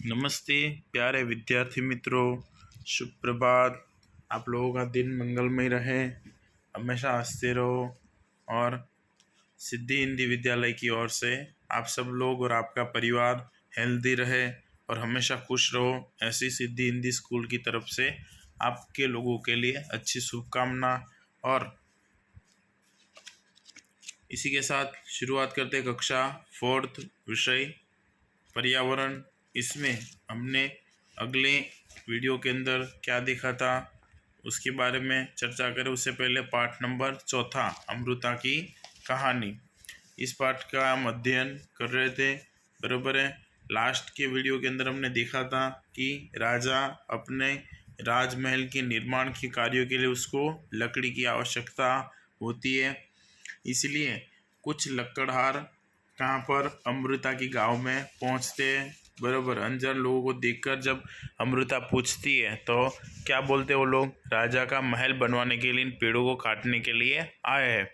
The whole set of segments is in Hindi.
नमस्ते प्यारे विद्यार्थी मित्रों, शुभ प्रभात। आप लोगों का दिन मंगलमय रहे, हमेशा हंसते रहो। और सिद्धि हिंदी विद्यालय की ओर से आप सब लोग और आपका परिवार हेल्दी रहे और हमेशा खुश रहो, ऐसी सिद्धि हिंदी स्कूल की तरफ से आपके लोगों के लिए अच्छी शुभकामना। और इसी के साथ शुरुआत करते कक्षा 4th विषय पर्यावरण। इसमें हमने अगले वीडियो के अंदर क्या देखा था उसके बारे में चर्चा करें। उससे पहले पाठ नंबर 4 अमृता की कहानी, इस पाठ का हम अध्ययन कर रहे थे। बराबर है। लास्ट के वीडियो के अंदर हमने देखा था कि राजा अपने राजमहल के निर्माण के कार्यों के लिए उसको लकड़ी की आवश्यकता होती है, इसलिए कुछ लकड़हार कहाँ पर अमृता की गांव में पहुँचते हैं। बराबर। अनजान लोगों को देखकर जब अमृता पूछती है तो क्या बोलते वो लोग, राजा का महल बनवाने के लिए इन पेड़ों को काटने के लिए आए हैं।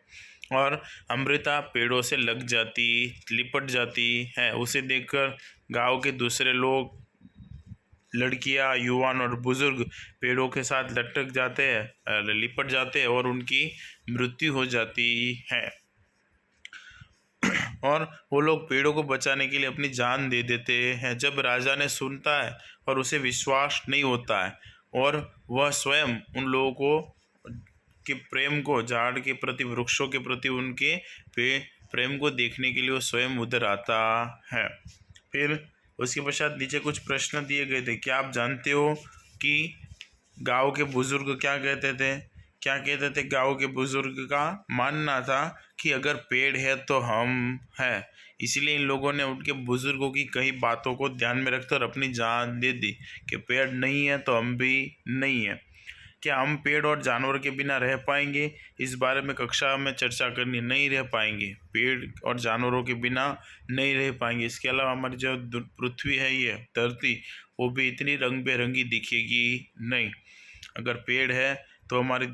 और अमृता पेड़ों से लग जाती, लिपट जाती है। उसे देखकर गांव के दूसरे लोग, लड़कियां, युवान और बुजुर्ग पेड़ों के साथ लटक जाते हैं, लिपट जाते हैं और उनकी मृत्यु हो जाती है। और वो लोग पेड़ों को बचाने के लिए अपनी जान दे देते हैं। जब राजा ने सुनता है और उसे विश्वास नहीं होता है और वह स्वयं उन लोगों को के प्रेम को, झाड़ के प्रति, वृक्षों के प्रति उनके प्रेम को देखने के लिए वो स्वयं उधर आता है। फिर उसके पश्चात नीचे कुछ प्रश्न दिए गए थे। क्या आप जानते हो कि गांव के बुजुर्ग क्या कहते थे? गांव के बुजुर्ग का मानना था कि अगर पेड़ है तो हम हैं। इसलिए इन लोगों ने उनके बुजुर्गों की कई बातों को ध्यान में रखकर अपनी जान दे दी कि पेड़ नहीं है तो हम भी नहीं है। क्या हम पेड़ और जानवर के बिना रह पाएंगे? इस बारे में कक्षा में चर्चा करनी, नहीं रह पाएंगे, पेड़ और जानवरों के बिना नहीं रह पाएंगे। इसके अलावा हमारी जो पृथ्वी है, ये धरती, वो भी इतनी रंग बेरंगी दिखेगी नहीं। अगर पेड़ है तो हमारी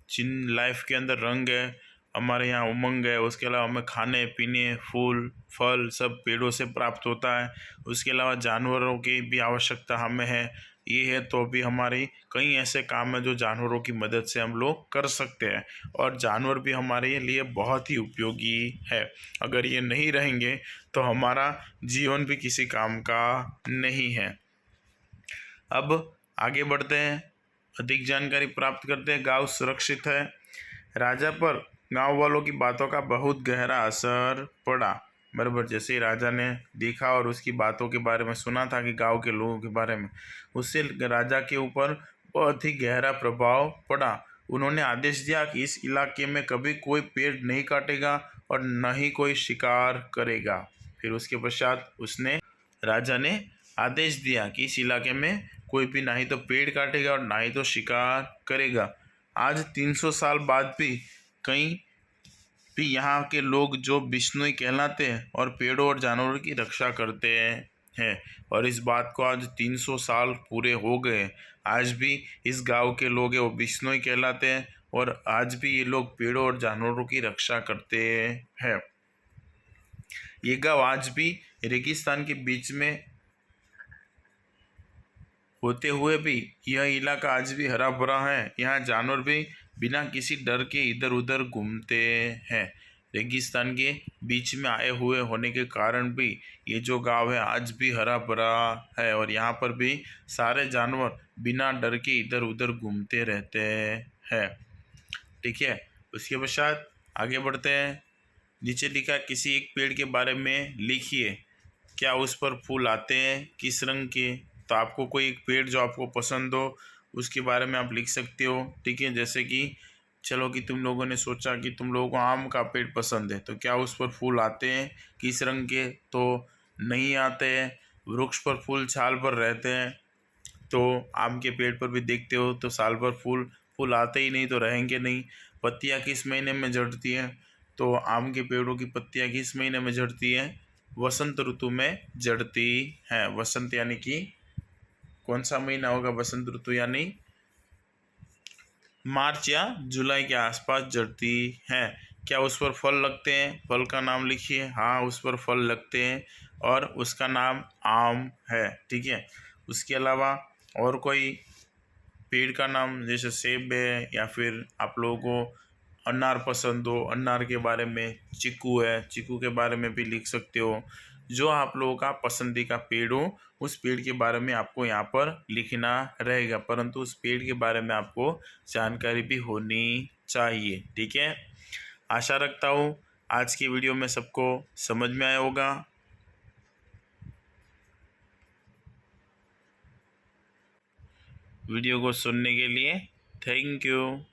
जिन लाइफ के अंदर रंग है, हमारे यहाँ उमंग है। उसके अलावा हमें खाने पीने, फूल फल सब पेड़ों से प्राप्त होता है। उसके अलावा जानवरों की भी आवश्यकता हमें है। ये है तो भी हमारी कई ऐसे काम हैं जो जानवरों की मदद से हम लोग कर सकते हैं, और जानवर भी हमारे लिए बहुत ही उपयोगी है। अगर ये नहीं रहेंगे तो हमारा जीवन भी किसी काम का नहीं है। अब आगे बढ़ते हैं, अधिक जानकारी प्राप्त करते हैं। गांव सुरक्षित है। राजा पर गांव वालों की बातों का बहुत गहरा असर पड़ा। बराबर। जैसे ही राजा ने देखा और उसकी बातों के बारे में सुना था कि गांव के लोगों के बारे में, उससे राजा के ऊपर बहुत ही गहरा प्रभाव पड़ा। उन्होंने आदेश दिया कि इस इलाके में कभी कोई पेड़ नहीं काटेगा और न ही कोई शिकार करेगा। फिर उसके पश्चात राजा ने आदेश दिया कि इस इलाके में कोई भी ना ही तो पेड़ काटेगा और ना ही तो शिकार करेगा। आज 300 साल बाद भी कहीं भी यहाँ के लोग जो बिश्नोई कहलाते हैं और पेड़ों और जानवरों की रक्षा करते हैं। और इस बात को आज 300 साल पूरे हो गए। आज भी इस गांव के लोग हैं वो बिश्नोई कहलाते हैं और आज भी ये लोग पेड़ों और जानवरों की रक्षा करते हैं। ये गांव आज भी रेगिस्तान के बीच में होते हुए भी यह इलाका आज भी हरा भरा है। यहाँ जानवर भी बिना किसी डर के इधर उधर घूमते हैं। रेगिस्तान के बीच में आए हुए होने के कारण भी ये जो गांव है आज भी हरा भरा है और यहाँ पर भी सारे जानवर बिना डर के इधर उधर घूमते रहते हैं। ठीक है। उसके पश्चात आगे बढ़ते हैं। नीचे लिखा, किसी एक पेड़ के बारे में लिखिए। क्या उस पर फूल आते हैं? किस रंग के? तो आपको कोई एक पेड़ जो आपको पसंद हो उसके बारे में आप लिख सकते हो। ठीक है। जैसे कि चलो कि तुम लोगों ने सोचा कि तुम लोगों को आम का पेड़ पसंद है, तो क्या उस पर फूल आते हैं? किस रंग के? तो नहीं आते हैं। वृक्ष पर फूल साल भर रहते हैं, तो आम के पेड़ पर भी देखते हो तो साल भर फूल आते ही नहीं, तो रहेंगे नहीं। पत्तियाँ किस महीने में झड़ती हैं? तो आम के पेड़ों की पत्तियाँ किस महीने में झड़ती हैं? वसंत ऋतु में झड़ती हैं। वसंत यानी कि कौन सा महीना होगा? वसंत ऋतु यानी मार्च या जुलाई के आसपास झड़ती हैं। क्या उस पर फल लगते हैं? फल का नाम लिखिए। हाँ, उस पर फल लगते हैं और उसका नाम आम है। ठीक है। उसके अलावा और कोई पेड़ का नाम, जैसे सेब है या फिर आप लोगों को अनार पसंद हो, अनार के बारे में, चीकू है, चीकू के बारे में भी लिख सकते हो। जो आप लोगों का पसंदीदा पेड़ हो उस पेड़ के बारे में आपको यहाँ पर लिखना रहेगा, परंतु उस पेड़ के बारे में आपको जानकारी भी होनी चाहिए। ठीक है। आशा रखता हूँ आज की वीडियो में सबको समझ में आया होगा। वीडियो को सुनने के लिए थैंक यू।